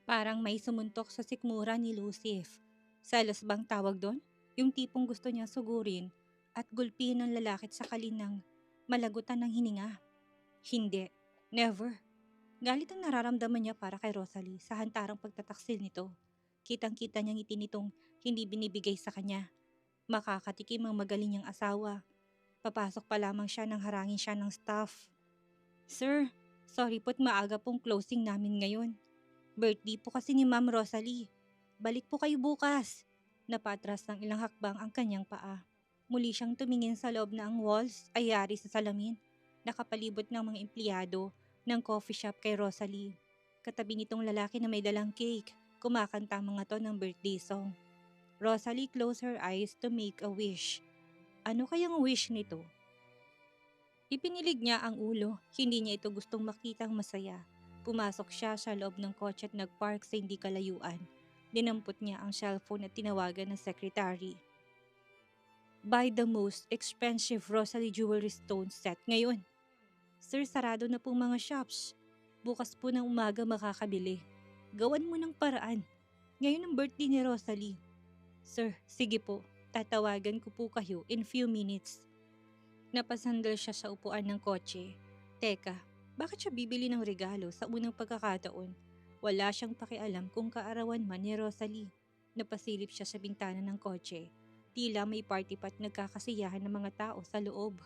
Parang may sumuntok sa sikmura ni Lucif. Selos bang tawag doon? Yung tipong gusto niyang sugurin at gulpihin ng lalaki sa kalinang malagutan ng hininga. Hindi. Never. Galit ang nararamdaman niya para kay Rosalie sa hantarang pagtataksil nito. Kitang-kita niyang ngiti nitong hindi binibigay sa kanya. Makakatikim ang magaling niyang asawa. Papasok pa lamang siya nang harangin siya ng staff. Sir, sorry po't maaga pong closing namin ngayon. Birthday po kasi ni Ma'am Rosalie. Balik po kayo bukas. Napatras ng ilang hakbang ang kanyang paa. Muli siyang tumingin sa loob na ang walls ay yari sa salamin. Nakapalibot ng mga empleyado ng coffee shop kay Rosalie. Katabi nitong lalaki na may dalang cake. Kumakanta ang mga to ng birthday song. Rosalie closed her eyes to make a wish. Ano kayang wish nito? Ipinilig niya ang ulo, hindi niya ito gustong makitang masaya. Pumasok siya sa loob ng kotse at nagpark sa hindi kalayuan. Dinampot niya ang cellphone at tinawagan ng secretary. Buy the most expensive Rosalie jewelry stone set ngayon. Sir, sarado na pong mga shops. Bukas po ng umaga makakabili. Gawan mo ng paraan. Ngayon ang birthday ni Rosalie. Sir, sige po. Tatawagan ko po kayo in few minutes. Napasandal siya sa upuan ng kotse. Teka, bakit siya bibili ng regalo sa unang pagkakataon? Wala siyang pakialam kung kaarawan man ni Rosalie. Napasilip siya sa bintana ng kotse. Tila may party pat nagkakasiyahan ng mga tao sa loob.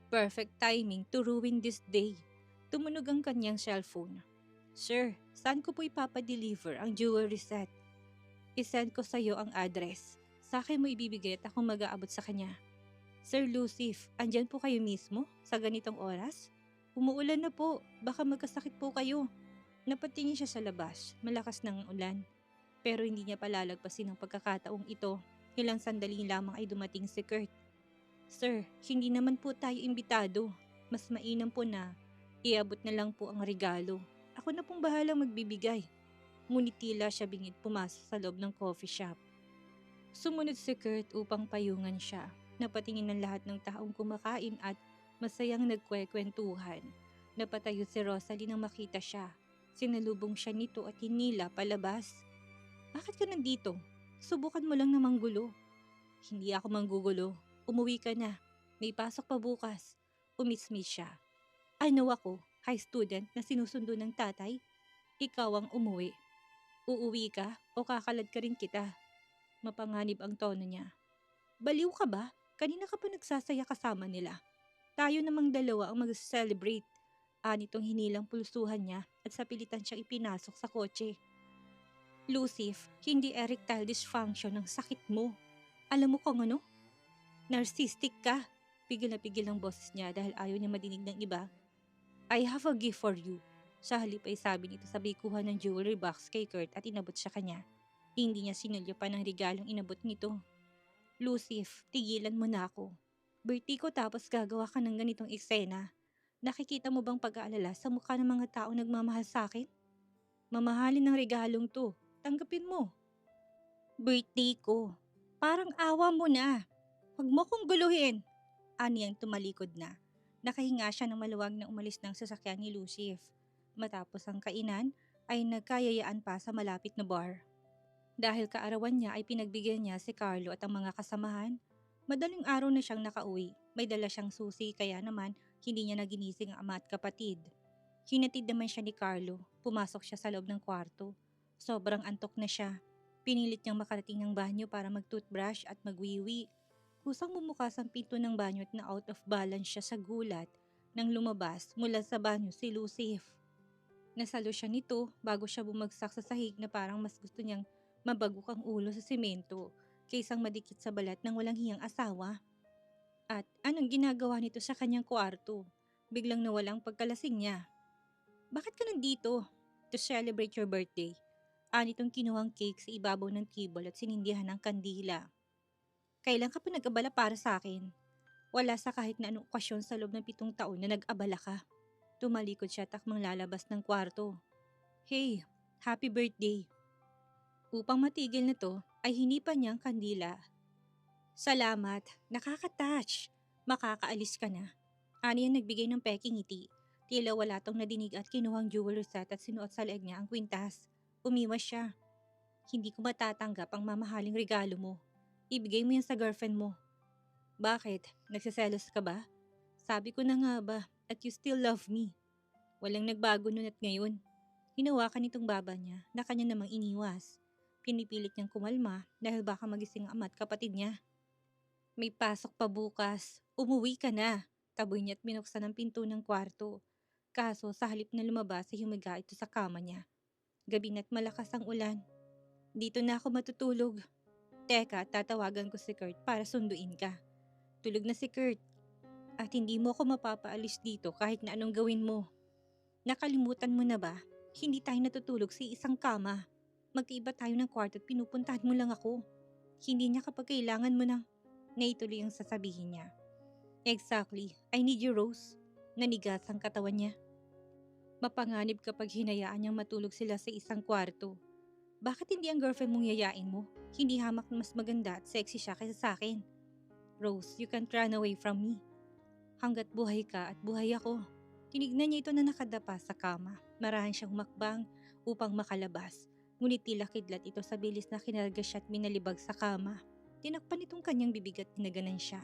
Perfect timing to ruin this day. Tumunog ang kanyang cellphone. Sir, saan ko po ipapadeliver ang jewelry set? I-send ko sa iyo ang address. Sa akin mo ibibigay at ako mag-aabot sa kanya. Sir Lucif, andyan po kayo mismo sa ganitong oras? Umuulan na po, baka magkasakit po kayo. Napatingin siya sa labas, malakas ng ulan. Pero hindi niya palalagpasin ang pagkakataong ito. Ilang sandali lamang ay dumating si Kurt. Sir, hindi naman po tayo imbitado. Mas mainam po na iabot na lang po ang regalo. Ako na pong bahalang magbibigay. Ngunit tila siya bingit pumasok sa loob ng coffee shop. Sumunod si Kurt upang payungan siya. Napatingin ng lahat ng taong kumakain at masayang nagkwekwentuhan. Napatayo si Rosalie nang makita siya. Sinalubong siya nito at hinila palabas. Bakit ka nandito? Subukan mo lang na manggulo. Hindi ako manggugulo. Umuwi ka na. May pasok pa bukas. Umismis siya. Ano ako? High student na sinusundo ng tatay? Ikaw ang umuwi. Uuwi ka o kakalad ka rin kita? Mapanganib ang tono niya. Baliw ka ba? Kanina ka pa nagsasaya kasama nila. Tayo namang dalawa ang mag-celebrate. Anitong hinilang pulsuhan niya at sa pilitan siyang ipinasok sa kotse. Lucif, hindi erectile dysfunction ang sakit mo. Alam mo kung ano? Narcissistic ka. Pigil na pigil ang boses niya dahil ayaw niya madinig ng iba. I have a gift for you. Sa halip ay sabi nito sa bikuhan ng jewelry box kay Kurt at inabot siya kanya. Hindi niya sinulyo pa ng regalong inabot nito. Lucif, tigilan mo na ako. Birthday ko tapos gagawa ka ng ganitong eksena. Nakikita mo bang pag-aalala sa mukha ng mga taong nagmamahal sa akin? Mamahalin ng regalong to. Tanggapin mo. Birthday ko. Parang awa mo na. Huwag mo kong guluhin. Ani ang tumalikod na. Nakahinga siya ng maluwag na umalis ng sasakyan ni Lucif. Matapos ang kainan ay nagkayayaan pa sa malapit na bar. Dahil kaarawan niya ay pinagbigyan niya si Carlo at ang mga kasamahan, madaling araw na siyang nakauwi. May dala siyang susi kaya naman hindi niya naginising ang ama at kapatid. Hinatid naman siya ni Carlo. Pumasok siya sa loob ng kwarto. Sobrang antok na siya. Pinilit niyang makarating ng banyo para mag-toothbrush at magwiwi. Kusang bumukas ang pinto ng banyo at na out of balance siya sa gulat nang lumabas mula sa banyo si Lucif. Nasalo siya nito bago siya bumagsak sa sahig na parang mas gusto niyang mabagok ang ulo sa semento kaysang madikit sa balat ng walang hiyang asawa. At anong ginagawa nito sa kanyang kwarto? Biglang nawalang pagkalasing niya. Bakit ka nandito? To celebrate your birthday. Anitong kinuhang cake sa ibabaw ng table at sinindihan ng kandila. Kailan ka pa nag-abala para sa akin? Wala sa kahit na anong okasyon sa loob ng 7 taon na nag-abala ka. Tumalikod siya takmang lalabas ng kwarto. Hey, happy birthday. Upang matigil na to, ay hinipan niya ang kandila. Salamat, nakaka-touch. Makakaalis ka na. Ani ang nagbigay ng peking ngiti. Tila wala tong nadinig at kinuhang jewelry set at sinuot sa leeg niya ang kwintas. Umiwas siya. Hindi ko matatanggap ang mamahaling regalo mo. Ibigay mo yan sa girlfriend mo. Bakit? Nagsiselos ka ba? Sabi ko na nga ba, at you still love me. Walang nagbago nun at ngayon. Hinawakan nitong baba niya na kanya namang iniwas. Pinipilit niyang kumalma dahil baka magising ang ama at kapatid niya. May pasok pa bukas. Umuwi ka na. Taboy niya at binuksan ang pinto ng kwarto. Kaso sa halip na lumabas ay humiga ito sa kama niya. Gabi na't malakas ang ulan. Dito na ako matutulog. Teka, tatawagan ko si Kurt para sunduin ka. Tulog na si Kurt. At hindi mo ako mapapaalis dito kahit na anong gawin mo. Nakalimutan mo na ba? Hindi tayo natutulog sa isang kama. Magkaiba tayo ng kwarto at pinupuntahan mo lang ako. Hindi niya kapag kailangan mo ng... Naituloy ang sasabihin niya. Exactly. I need you, Rose. Nanigas ang katawan niya. Mapanganib kapag hinayaan niyang matulog sila sa isang kwarto. Bakit hindi ang girlfriend mong yayain mo? Hindi hamak na mas maganda at sexy siya kaysa sa akin. Rose, you can't run away from me. Hanggat buhay ka at buhay ako. Tinignan niya ito na nakadapa sa kama. Marahan siyang humakbang upang makalabas. Ngunit tila kidlat ito sa bilis na kinarga siya at minalibag sa kama. Tinakpan itong kanyang bibig at tinaganan siya.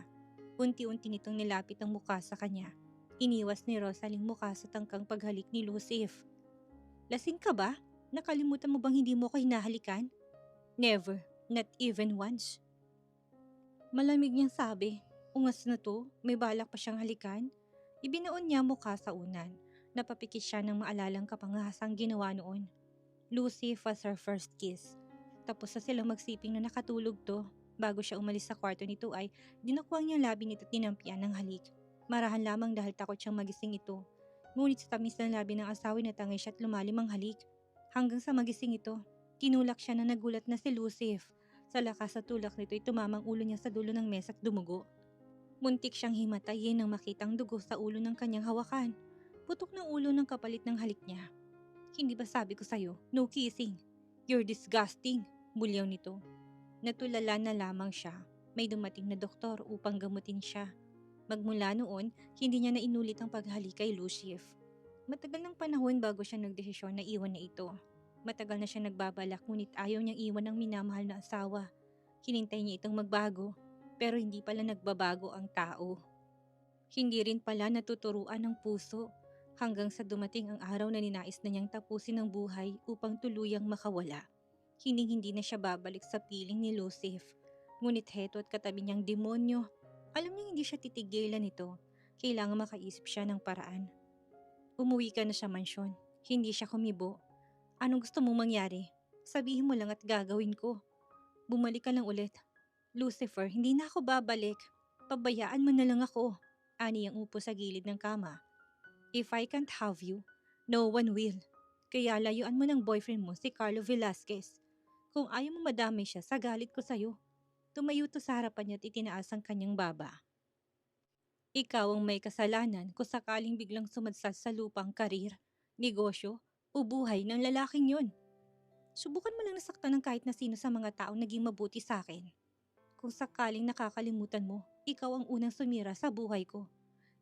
Unti-unti nitong nilapit ang muka sa kanya. Iniwas ni Rosaling muka sa tangkang paghalik ni Lucif. Lasing ka ba? Nakalimutan mo bang hindi mo ko hinahalikan? Never, not even once. Malamig niyang sabi. Ungas na to, may balak pa siyang halikan. Ibinaon niya mukha sa unan. Napapikit siya ng maalalang kapanghasang ginawa noon. Lucif was her first kiss. Tapos na silang magsiping na nakatulog to. Bago siya umalis sa kwarto nito ay dinakwang niya labi nito at tinampian ng halik. Marahan lamang dahil takot siyang magising ito. Ngunit sa tamis ng labi ng asawa na tangay siya at lumalim ang halik. Hanggang sa magising ito, tinulak siya na nagulat na si Lucif. Sa lakas sa tulak nito ay tumamang ulo niya sa dulo ng mesa at dumugo. Muntik siyang himatayin nang makitang dugo sa ulo ng kanyang hawakan. Putok ng ulo ng kapalit ng halik niya. Hindi ba sabi ko sa'yo, no kissing? You're disgusting, bulyaw nito. Natulala na lamang siya. May dumating na doktor upang gamutin siya. Magmula noon, hindi niya na inulit ang paghalik kay Lucif. Matagal ng panahon bago siya nagdesisyon na iwan na ito. Matagal na siya nagbabalak ngunit ayaw niyang iwan ang minamahal na asawa. Hinintay niya itong magbago, pero hindi pala nagbabago ang tao. Hindi rin pala natuturuan ng puso hanggang sa dumating ang araw na ninais na niyang tapusin ang buhay upang tuluyang makawala. Hindi na siya babalik sa piling ni Lucif. Ngunit heto at katabi niyang demonyo. Alam niyang hindi siya titigilan nito. Kailangan makaisip siya ng paraan. Umuwi ka na sa mansyon. Hindi siya kumibo. Anong gusto mong mangyari? Sabihin mo lang at gagawin ko. Bumalik ka lang ulit. Lucifer, hindi na ako babalik. Pabayaan mo na lang ako. Ani ang upo sa gilid ng kama. If I can't have you, no one will. Kaya layuan mo ng boyfriend mo si Carlo Velasquez. Kung ayaw mo madamay siya sa galit ko sa'yo. Tumayo to sa harapan niya at itinaas ang kanyang baba. Ikaw ang may kasalanan kung sakaling biglang sumadsad sa lupang karir, negosyo, o buhay ng lalaking yun. Subukan mo lang nasaktan ng kahit na sino sa mga taong naging mabuti sa akin. Kung sakaling nakakalimutan mo, ikaw ang unang sumira sa buhay ko.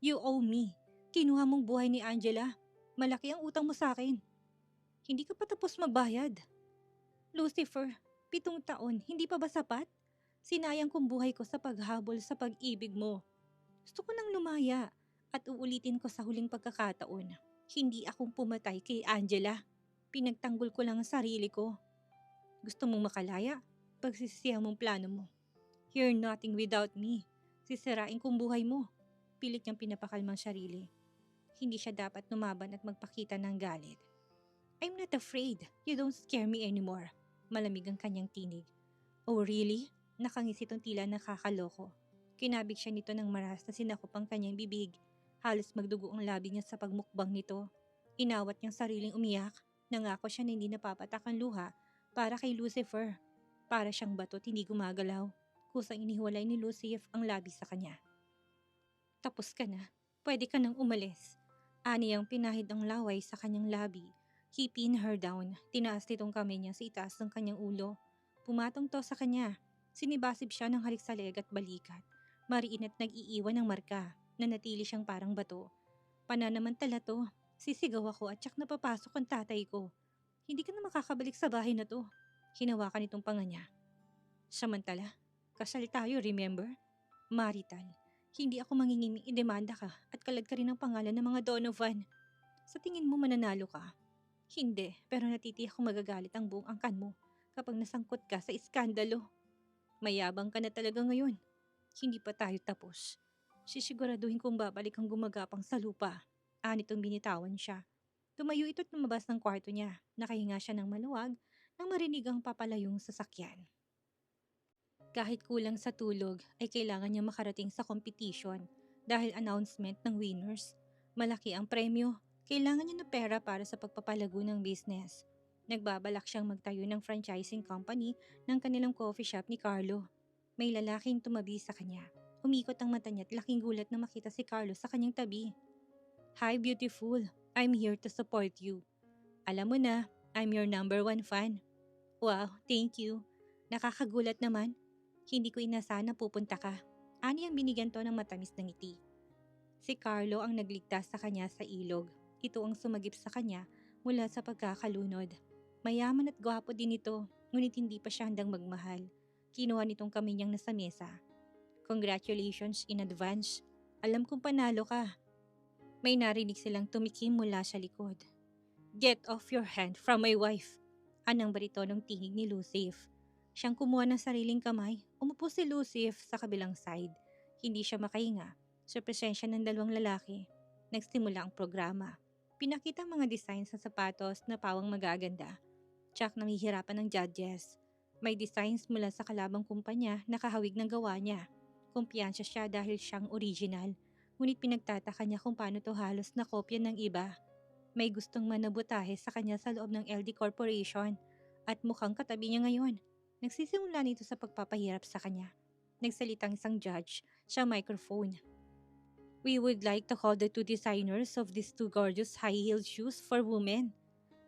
You owe me. Kinuha mong buhay ni Angela. Malaki ang utang mo sa akin. Hindi ka pa tapos magbayad. Lucifer, 7 taon, hindi pa ba sapat? Sinayang kong buhay ko sa paghabol sa pag-ibig mo. Gusto ko nang lumaya at uulitin ko sa huling pagkakataon. Hindi akong pumatay kay Angela. Pinagtanggol ko lang ang sarili ko. Gusto mong makalaya? Pagsisisihan mong plano mo. You're nothing without me. Sisirain kong buhay mo. Pilit niyang pinapakalmang sarili. Hindi siya dapat lumaban at magpakita ng galit. I'm not afraid. You don't scare me anymore. Malamig ang kanyang tinig. Oh really? Nakangis itong tila nakakaloko. Kinabig siya nito ng maras na sinakop ang kanyang bibig. Halos magdugo ang labi niya sa pagmukbang nito. Inawat niyang sariling umiyak. Nangako siya na hindi napapatak ang luha para kay Lucifer. Para siyang bato at hindi gumagalaw. Kusang inihiwalay ni Lucif ang labi sa kanya. Tapos ka na. Pwede ka nang umalis. Ani ang pinahid ang laway sa kanyang labi. He pinned her down. Tinaas nitong kamay niya sa itaas ng kanyang ulo. Pumatong to sa kanya. Sinibasib siya ng halik sa leeg at balikat. Mariin at nag-iiwan ng marka. Nanatili siyang parang bato. Pananamantala to. Sisigaw ako at tsak napapasok ang tatay ko. Hindi ka na makakabalik sa bahay na to. Hinawakan itong panga niya. Samantala, kasal tayo, remember? Marital. Hindi ako mangingiming idemanda ka at kalad ka rin ang pangalan ng mga Donovan. Sa tingin mo mananalo ka? Hindi, pero natitiyak kong magagalit ang buong angkan mo kapag nasangkot ka sa iskandalo. Mayabang ka na talaga ngayon. Hindi pa tayo tapos. Sisiguraduhin kong babalik ang gumagapang sa lupa. Anitong binitawan siya. Tumayo ito't lumabas ng kwarto niya. Nakahinga siya ng maluwag nang marinig ang papalayong sasakyan. Kahit kulang sa tulog ay kailangan niya makarating sa competition dahil announcement ng winners. Malaki ang premyo. Kailangan niya ng pera para sa pagpapalago ng business. Nagbabalak siyang magtayo ng franchising company ng kanilang coffee shop ni Carlo. May lalaking tumabi sa kanya. Umikot ang mata niya at laking gulat na makita si Carlo sa kanyang tabi. Hi beautiful, I'm here to support you. Alam mo na, I'm your #1 fan. Wow, thank you. Nakakagulat naman. Hindi ko inasahan na pupunta ka. Ani ang binigyan to ng matamis na ngiti. Si Carlo ang nagligtas sa kanya sa ilog. Ito ang sumagip sa kanya mula sa pagkakalunod. Mayaman at gwapo din ito, ngunit hindi pa siya handang magmahal. Kinuha nitong kami niyang nasa mesa. Congratulations in advance. Alam kong panalo ka. May narinig silang tumikim mula sa likod. Get off your hand from my wife. Anang baritonong tinig ni Lucif. Siyang kumuha ng sariling kamay. Umupo si Lucif sa kabilang side. Hindi siya makahinga sa presensya ng dalawang lalaki. Nagsimula ang programa. Pinakita ang mga designs sa sapatos na pawang magaganda. Tsak nahihirapan ng judges. May designs mula sa kalabang kumpanya na kahawig ng gawa niya. Kumpiyansa siya dahil siyang original. Ngunit pinagtataka niya kung paano to halos na kopya ng iba. May gustong manabotahe sa kanya sa loob ng LD Corporation at mukhang katabi niya ngayon. Nagsisimula nito sa pagpapahirap sa kanya. Nagsalitang isang judge sa microphone. We would like to call the two designers of these two gorgeous high-heeled shoes for women.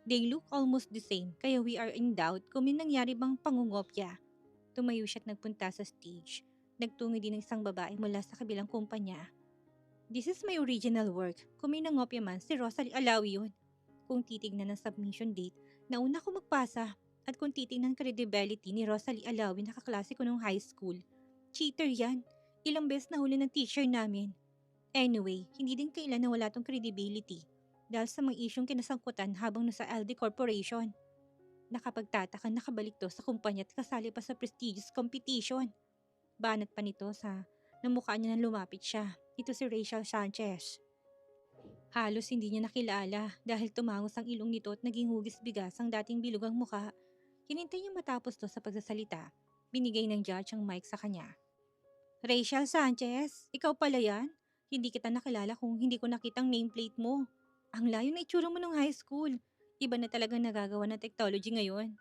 They look almost the same kaya we are in doubt kung may nangyari bang pangungopya. Tumayo siya at nagpunta sa stage. Nagtungo din ng isang babae mula sa kabilang kumpanya. This is my original work. Kung may nangopya man, si Rosalie Alawi yun. Kung titignan ng submission date, nauna ko magpasa. At kung titignan credibility ni Rosalie Alawi na kaklase ko nung high school, cheater yan. Ilang beses nahuli ng teacher namin. Anyway, hindi din kailan na wala tong credibility dahil sa mga isyong kinasangkutan habang nasa LD Corporation. Nakapagtataka nakabalik to sa kumpanya at kasali pa sa prestigious competition. Banat pa nito sa namukha niya nang lumapit siya. Ito si Rachel Sanchez. Halos hindi niya nakilala dahil tumangos ang ilong nito at naging hugis bigas ang dating bilugang muka. Hinintay niya matapos to sa pagsasalita. Binigay ng judge ang mic sa kanya. Rachel Sanchez, ikaw pala yan? Hindi kita nakilala kung hindi ko nakitang nameplate mo. Ang layo na itsura mo nung high school. Iba na talagang nagagawa ng technology ngayon.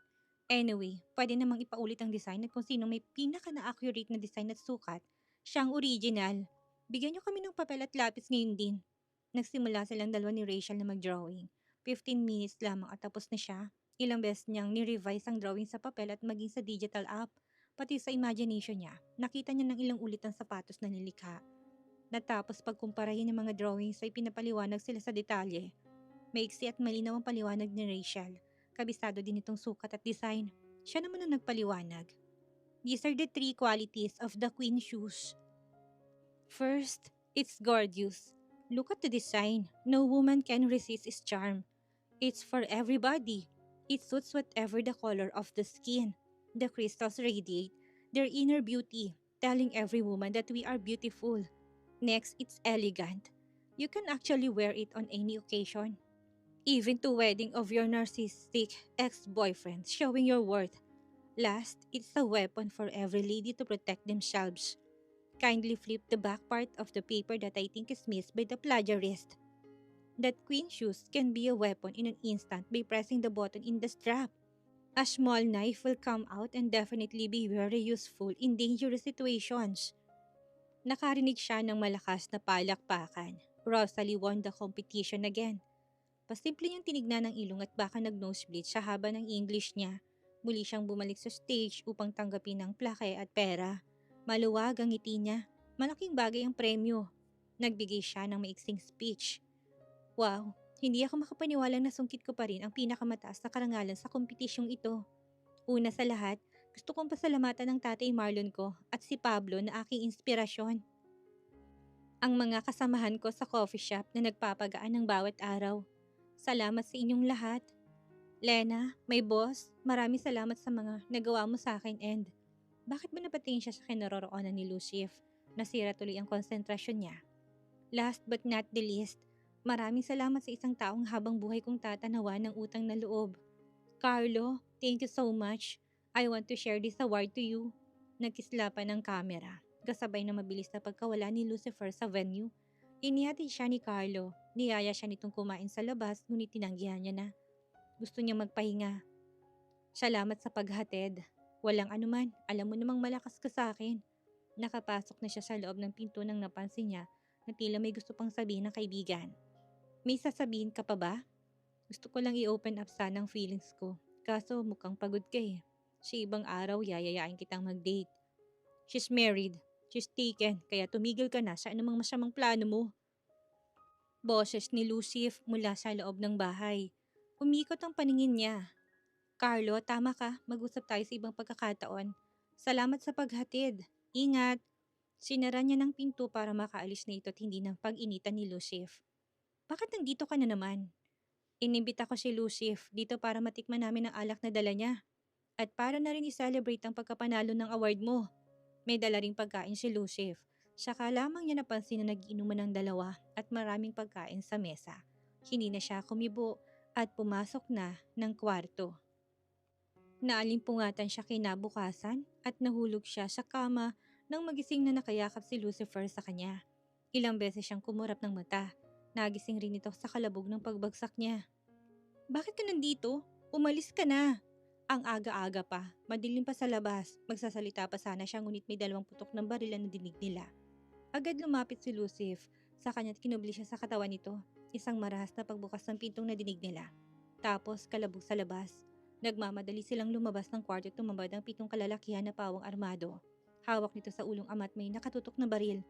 Anyway, pwede namang ipaulit ang design at kung sino may pinaka-na-accurate na design at sukat, siyang original. Bigyan niyo kami ng papel at lapis ngayon din. Nagsimula silang dalawa ni Rachel na mag-drawing. 15 minutes lamang at tapos na siya. Ilang beses niyang ni-revise ang drawing sa papel at maging sa digital app. Pati sa imagination niya, nakita niya ng ilang ulit ang sapatos na nilikha. Natapos pagkumparahin ng mga drawings ay pinapaliwanag sila sa detalye. Maiksi at malinaw ang paliwanag ni Rachel. Kabisado din itong sukat at design. Siya naman ang nagpaliwanag. These are the 3 qualities of the queen shoes. First, it's gorgeous. Look at the design. No woman can resist its charm. It's for everybody. It suits whatever the color of the skin. The crystals radiate their inner beauty, telling every woman that we are beautiful. Next, it's elegant. You can actually wear it on any occasion. Even to wedding of your narcissistic ex-boyfriend, showing your worth. Last, it's a weapon for every lady to protect themselves. Kindly flip the back part of the paper that I think is missed by the plagiarist. That queen shoes can be a weapon in an instant by pressing the button in the strap. A small knife will come out and definitely be very useful in dangerous situations. Nakarinig siya ng malakas na palakpakan. Rosalie won the competition again. Pasimple niyang tinignan ng ilong at baka nag-nosebleed sa haba ng English niya. Muli siyang bumalik sa stage upang tanggapin ang plake at pera. Maluwag ang ngiti niya. Malaking bagay ang premyo. Nagbigay siya ng maiksing speech. Wow, Hindi ako makapaniwalang nasungkit ko pa rin ang pinakamataas na karangalan sa kompetisyong ito. Una sa lahat, gusto kong pasalamatan ng tatay Marlon ko at si Pablo na aking inspirasyon. Ang mga kasamahan ko sa coffee shop na nagpapagaan ng bawat araw. Salamat sa inyong lahat. Lena, my boss, maraming salamat sa mga nagawa mo sa akin and bakit ba napatingin siya sa kinaroroonan ni Lucif? Nasira tuloy ang konsentrasyon niya. Last but not the least, maraming salamat sa isang taong habang buhay kong tatanawan ng utang na loob. Carlo, thank you so much. I want to share this award to you. Nagkislapan ng kamera. Kasabay na mabilis na pagkawala ni Lucifer sa venue. Inihatid siya ni Carlo. Niyaya siya nitong kumain sa labas ngunit tinanggihan niya na. Gusto niya magpahinga. Salamat sa paghatid. Walang anuman, alam mo namang malakas ka sa akin. Nakapasok na siya sa loob ng pinto nang napansin niya na tila may gusto pang sabihin ng kaibigan. May sasabihin ka pa ba? Gusto ko lang i-open up sana ang feelings ko. Kaso mukhang pagod ka eh. Sa ibang araw, yayayain kitang mag-date. She's married. She's taken. Kaya tumigil ka na sa anumang masamang plano mo. Boses ni Lucif mula sa loob ng bahay. Umikot ang paningin niya. Carlo, tama ka. Mag-usap tayo sa ibang pagkakataon. Salamat sa paghatid. Ingat. Sinara niya ng pinto para makaalis na ito at hindi ng pag-initan ni Lucif. Bakit nandito ka na naman? Inimbita ko si Lucif dito para matikman namin ang alak na dala niya. At para na rin i-celebrate ang pagkapanalo ng award mo. May dala ring pagkain si Lucif. Saka lamang niya napansin na nag-inuman ng dalawa at maraming pagkain sa mesa. Hindi na siya kumibo at pumasok na ng kwarto. Naalimpungatan siya kinabukasan at nahulog siya sa kama nang magising na nakayakap si Lucifer sa kanya. Ilang beses siyang kumurap ng mata. Nagising rin ito sa kalabog ng pagbagsak niya. Bakit ka nandito? Umalis ka na. Ang aga-aga pa, madilim pa sa labas. Magsasalita pa sana siya ngunit may 2 putok ng barilan na dinig nila. Agad lumapit si Lucif. Sa kanya't kinubli siya sa katawan nito. Isang marahas na pagbukas ng pintong nadinig nila. Tapos kalabog sa labas. Nagmamadali silang lumabas ng kwarto at tumambad ang 7 kalalakihan na pawang armado. Hawak nito sa ulong amat may nakatutok na baril.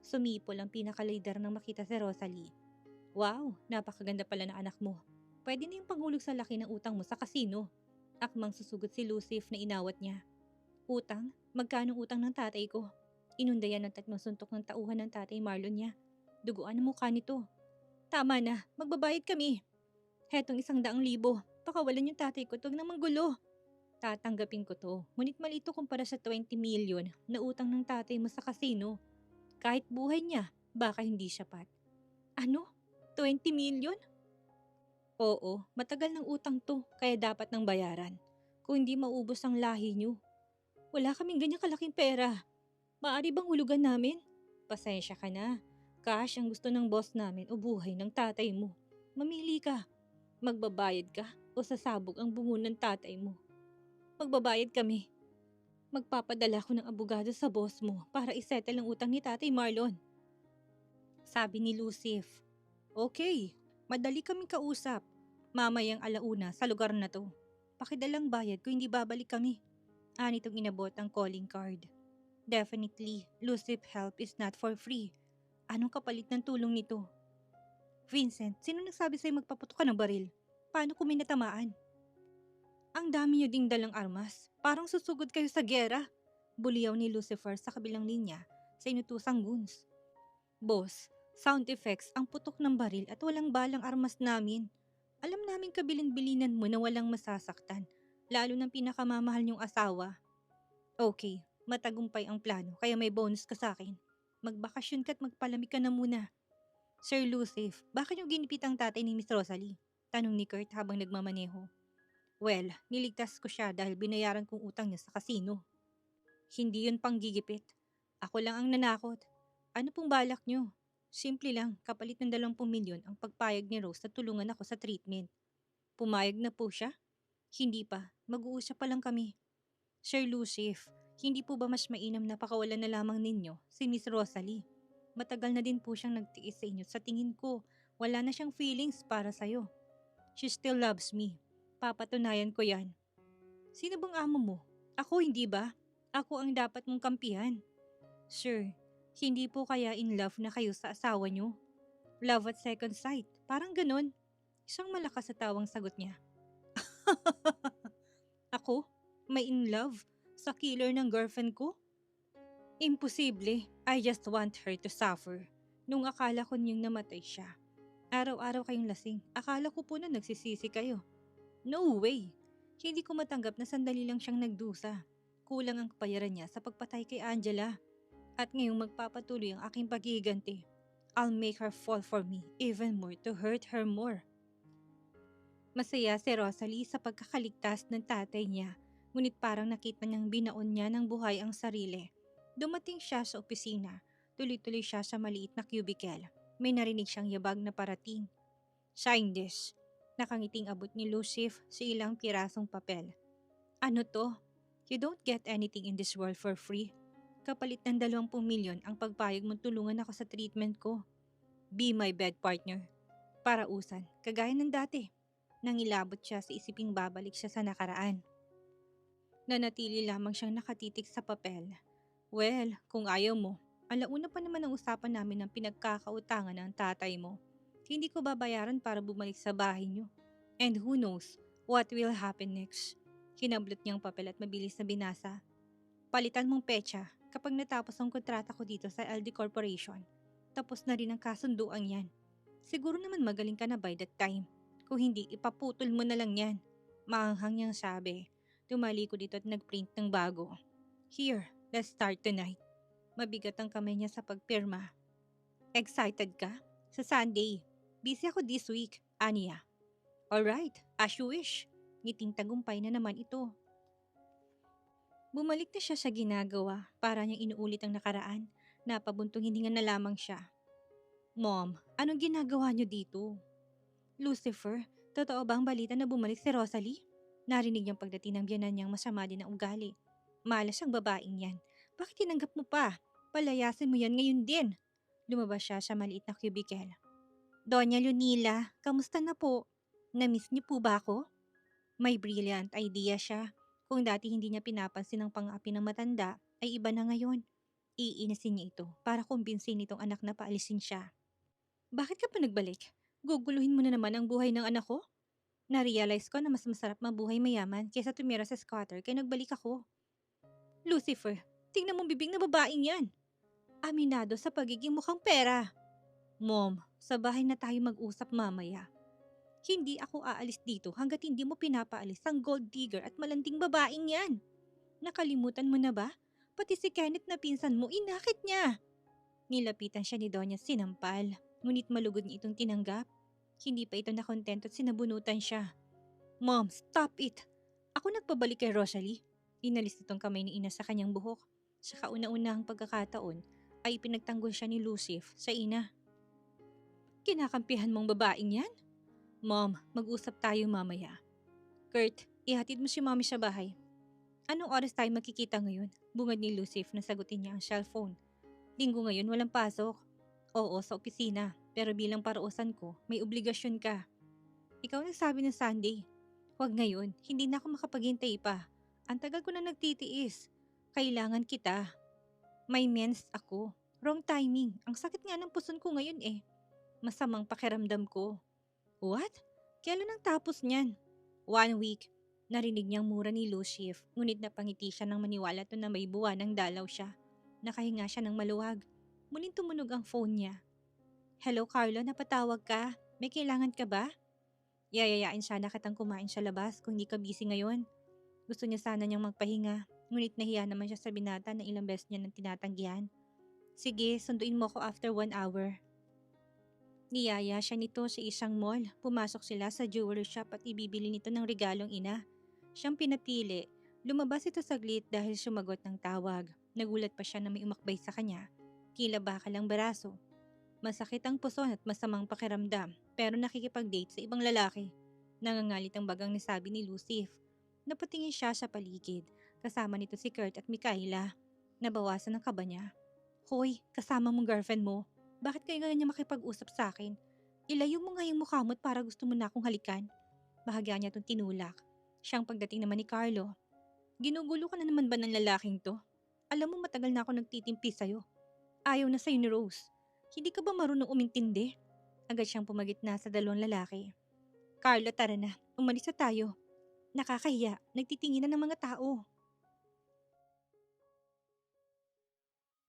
Sumipol ang pinakalider nang makita si Rosalie. Wow, napakaganda pala ng anak mo. Pwede na yung panghulog sa laki ng utang mo sa kasino. Akmang susugot si Lucif na inawat niya. Utang? Magkano utang ng tatay ko? Inundayan ng 3 suntok ng tauhan ng tatay Marlon niya. Duguan ang mukha nito. Tama na, magbabayad kami. Hetong 100,000. Pakawalan yung tatay ko, tuwag na manggulo. Tatanggapin ko to, ngunit malito kumpara sa 20 million na utang ng tatay mo sa kasino. Kahit buhay niya, baka hindi sapat. Ano? 20 million? Oo, matagal ng utang to, kaya dapat nang bayaran. Kung hindi maubos ang lahi niyo. Wala kaming ganyang kalaking pera. Maaari bang hulugan namin? Pasensya ka na. Cash ang gusto ng boss namin o buhay ng tatay mo. Mamili ka. Magbabayad ka o sasabog ang bungo ng tatay mo. Magbabayad kami. Magpapadala ko ng abogado sa boss mo para isettle ang utang ni tatay Marlon. Sabi ni Lucif. Okay, madali kaming kausap. Mamayang 1:00 sa lugar na to. Pakidalang bayad kung hindi babalik kami. Anitong inabot ang calling card. Definitely, Lucif help is not for free. Anong kapalit ng tulong nito? Vincent, sino nagsabi sa'yo magpaputok ka ng baril? Paano kung may natamaan? Ang dami niyo ding dalang armas. Parang susugod kayo sa gera. Buliyaw ni Lucifer sa kabilang linya sa inutusang goons. Boss, sound effects ang putok ng baril at walang balang armas namin. Alam namin kabilin-bilinan mo na walang masasaktan, lalo ng pinakamamahal niyong asawa. Okay, matagumpay ang plano kaya may bonus ka sa akin. Magbakasyon ka at magpalamig ka na muna. Sir Lucif, bakit niyo ginipit ang tatay ni Miss Rosalie? Tanong ni Kurt habang nagmamaneho. Well, niligtas ko siya dahil binayaran kong utang niya sa kasino. Hindi yun panggigipit. Ako lang ang nanakot. Ano pong balak niyo? Simple lang, kapalit ng 20 milyon ang pagpayag ni Rose na tulungan ako sa treatment. Pumayag na po siya? Hindi pa, mag-uusap pa lang kami. Sir Lucif, hindi po ba mas mainam na pakawalan na lamang ninyo si Miss Rosalie? Matagal na din po siyang nagtiis sa inyo. Sa tingin ko, wala na siyang feelings para sa'yo. She still loves me. Papatunayan ko yan. Sino bang amo mo? Ako, hindi ba? Ako ang dapat mong kampihan. Sir, hindi po kaya in love na kayo sa asawa niyo? Love at second sight, parang ganon. Isang malakas sa tawang sagot niya. Ako? May in love? Sa killer ng girlfriend ko? Imposible. I just want her to suffer. Nung akala ko niyang namatay siya. Araw-araw kayong lasing. Akala ko po na nagsisisi kayo. No way! Hindi ko matanggap na sandali lang siyang nagdusa. Kulang ang kapayaran niya sa pagpatay kay Angela. At ngayong magpapatuloy ang aking paghiganti. I'll make her fall for me even more to hurt her more. Masaya si Rosalie sa pagkakaligtas ng tatay niya, ngunit parang nakita niyang binaon niya ng buhay ang sarili. Dumating siya sa opisina, tuloy-tuloy siya sa maliit na cubicle. May narinig siyang yabag na parating. Sign this. Nakangiting abot ni Lucif sa ilang pirasong papel. Ano to? You don't get anything in this world for free. Kapalit ng 20 milyon ang pagpayag mong tulungan ako sa treatment ko. Be my bed partner. Parausan, kagaya ng dati. Nangilabot siya sa isiping babalik siya sa nakaraan. Nanatili lamang siyang nakatitik sa papel. Well, kung ayaw mo, alauna pa naman ang usapan namin ng pinagkakautangan ng tatay mo. Hindi ko babayaran para bumalik sa bahay niyo. And who knows what will happen next. Kinablot niyang papel at mabilis na binasa. Palitan mong petsa kapag natapos ang kontrata ko dito sa LD Corporation. Tapos na rin ang kasunduan yan. Siguro naman magaling ka na by that time. Kung hindi, ipaputol mo na lang yan. Maanghang niyang sabi. Tumalikod dito at nagprint ng bago. Here, let's start tonight. Mabigat ang kamay niya sa pagpirma. Excited ka? Sa Sunday. Busy ako this week, Anya. Alright, as you wish. Ngiting tagumpay na naman ito. Bumalik na siya sa ginagawa para niyang inuulit ang nakaraan. Napabuntong hininga na lamang siya. Mom, anong ginagawa niyo dito? Lucifer, totoo ba ang balita na bumalik si Rosalie? Narinig niyang pagdating ng biyanan niyang masama din ang ugali. Malas ang babaeng yan. Bakit tinanggap mo pa? Palayasin mo yan ngayon din. Lumabas siya sa maliit na cubicle. Doña Lunila, kamusta na po? Na-miss niyo po ba ako? May brilliant idea siya. Kung dati hindi niya pinapansin ang pang-api ng matanda, ay iba na ngayon. Iinisin niya ito para kumbinsin nitong anak na paalisin siya. Bakit ka pa nagbalik? Guguluhin mo na naman ang buhay ng anak ko? Narealize ko na mas masarap mabuhay mayaman kaysa tumira sa squatter kaya nagbalik ako. Lucifer, tingnan mong bibig na babaeng yan. Aminado sa pagiging mukhang pera. Mom, sa bahay na tayo mag-usap mamaya. Hindi ako aalis dito hanggat hindi mo pinapaalis ang gold digger at malanding babaeng yan. Nakalimutan mo na ba? Pati si Kenneth na pinsan mo, inakit niya. Nilapitan siya ni Donya sinampal, ngunit malugod niya itong tinanggap. Hindi pa ito nakontento at sinabunutan siya. Mom, stop it! Ako nagpabalik kay Rosalie. Inalis nitong kamay ni Ina sa kanyang buhok. Sa kauna-unahang pagkakataon ay pinagtanggol siya ni Lucif sa Ina. Kinakampihan mong babaeng yan? Mom, mag-usap tayo mamaya. Kurt, ihatid mo si Mommy sa bahay. Anong oras tayo makikita ngayon? Bungad ni Lucif na sagutin niya ang cellphone. Linggo ngayon walang pasok. Oo, sa opisina. Pero bilang parausan ko, may obligasyon ka. Ikaw nagsabi ng Sunday. Huwag ngayon, hindi na ako makapaghintay pa. Ang tagal ko na nagtitiis. Kailangan kita. May mens ako. Wrong timing. Ang sakit nga ng puson ko ngayon eh. Masamang pakiramdam ko. What? Kailan ang tapos niyan? 1 week. Narinig niyang mura ni Lucif, ngunit napangiti siya nang maniwala to na may buwanang dalaw siya. Nakahinga siya ng maluwag. Muling tumunog ang phone niya. Hello Carlo, napatawag ka? May kailangan ka ba? Yayayain siya na kitang kumain sa labas kung hindi ka busy ngayon. Gusto niya sana niyang magpahinga, ngunit nahiya naman siya sa binata na ilang beses niya nang tinatanggihan. Sige, sunduin mo ako after 1 hour. Niyaya siya nito sa isang mall. Pumasok sila sa jewelry shop at ibibili nito ng regalong ina. Siyang pinapili. Lumabas ito saglit dahil sumagot ng tawag. Nagulat pa siya na may umakbay sa kanya. Tila bakal ang baraso. Masakit ang puso at masamang pakiramdam pero nakikipag-date sa ibang lalaki. Nangangalit ang bagang nasabi ni Lucif. Napatingin siya sa paligid. Kasama nito si Kurt at Mikaela. Nabawasan ang kaba niya. Hoy, kasama mong girlfriend mo. Bakit kayo ganyan makipag-usap sa akin? Ilayo mo nga yung mukha mo para gusto mo na akong halikan. Bahagya niya itong tinulak. Siyang pagdating naman ni Carlo. Ginugulo ka na naman ba ng lalaking to? Alam mo matagal na ako nagtitimpi sa'yo. Ayaw na sa'yo ni Rose. Hindi ka ba marunong umintindi? Agad siyang pumagitna sa dalawang lalaki. Carlo, tara na. Umalis na tayo. Nakakahiya. Nagtitinginan ng mga tao.